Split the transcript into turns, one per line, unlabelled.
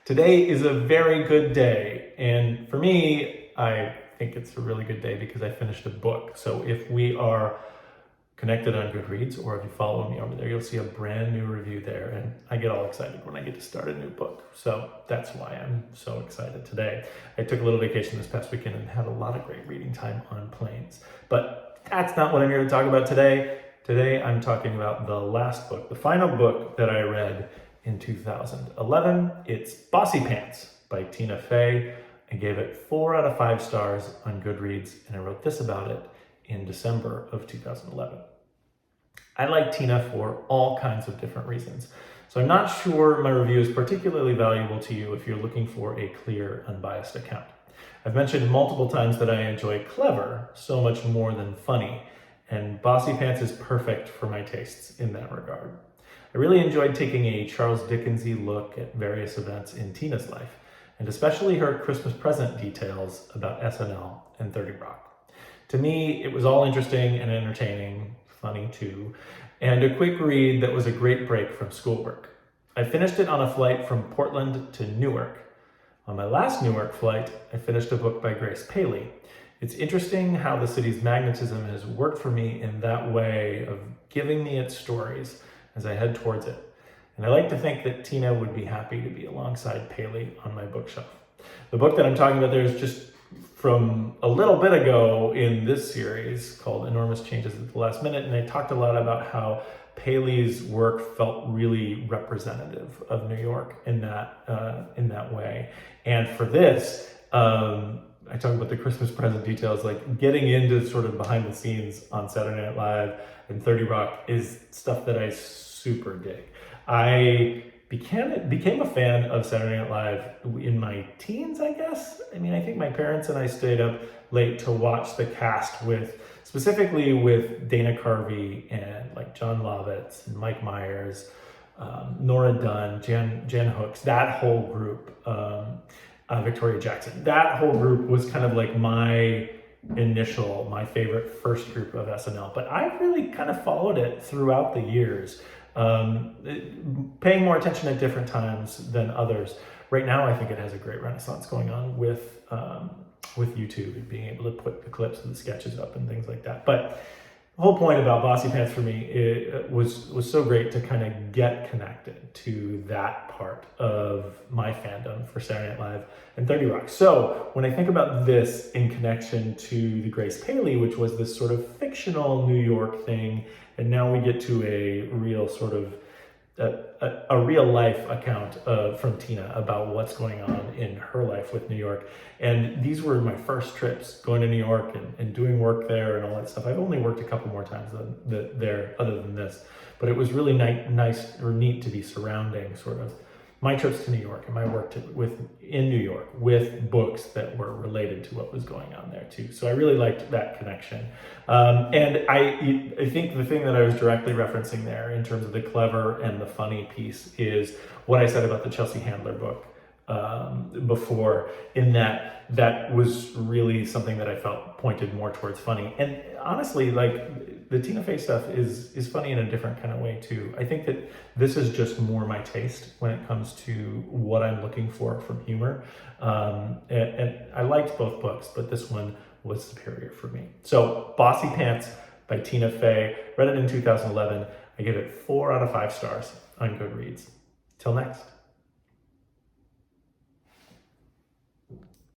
Today is a very good day, and for me, I think it's a really good day because I finished a book. So if we are connected on Goodreads, or if you follow me over there, you'll see a brand new review there, and I get all excited when I get to start a new book. So that's why I'm so excited today. I took a little vacation this past weekend and had a lot of great reading time on planes. But that's not what I'm here to talk about today. Today I'm talking about the last book, the final book that I read in 2011. It's Bossypants by Tina Fey. I gave it 4 out of 5 stars on Goodreads, and I wrote this about it in December of 2011. I like Tina for all kinds of different reasons. So I'm not sure my review is particularly valuable to you if you're looking for a clear, unbiased account. I've mentioned multiple times that I enjoy clever so much more than funny, and Bossypants is perfect for my tastes in that regard. I really enjoyed taking a Charles Dickens-y look at various events in Tina's life, and especially her Christmas present details about SNL and 30 Rock. To me, it was all interesting and entertaining, funny too, and a quick read that was a great break from schoolwork. I finished it on a flight from Portland to Newark. On my last Newark flight, I finished a book by Grace Paley. It's interesting how the city's magnetism has worked for me in that way of giving me its stories as I head towards it. And I like to think that Tina would be happy to be alongside Paley on my bookshelf. The book that I'm talking about there is just from a little bit ago in this series called Enormous Changes at the Last Minute, and I talked a lot about how Paley's work felt really representative of New York in that way. And for this, I talk about the Christmas present details, like getting into sort of behind the scenes on Saturday Night Live and 30 Rock is stuff that I super dig. I became a fan of Saturday Night Live in my teens, I guess. I mean, I think my parents and I stayed up late to watch the cast specifically with Dana Carvey and like John Lovitz and Mike Myers, Nora Dunn, Jan Hooks, that whole group, Victoria Jackson. That whole group was kind of like my favorite first group of SNL, but I really kind of followed it throughout the years. Paying more attention at different times than others. Right now, I think it has a great renaissance going on with YouTube and being able to put the clips and the sketches up and things like that. But the whole point about Bossypants for me was so great to kind of get connected to that part of my fandom for Saturday Night Live and 30 Rock. So when I think about this in connection to the Grace Paley, which was this sort of fictional New York thing, and now we get to a real sort of a real life account from Tina about what's going on in her life with New York. And these were my first trips going to New York and doing work there and all that stuff. I've only worked a couple more times there other than this, but it was really nice or neat to be surrounding sort of my trips to New York and my work in New York with books that were related to what was going on there too. So I really liked that connection. And I think the thing that I was directly referencing there in terms of the clever and the funny piece is what I said about the Chelsea Handler book before, in that was really something that I felt pointed more towards funny. And honestly, like the Tina Fey stuff is funny in a different kind of way too. I think that this is just more my taste when it comes to what I'm looking for from humor. And I liked both books, but this one was superior for me. So Bossypants by Tina Fey, read it in 2011. I give it 4 out of 5 stars on Goodreads. Till next.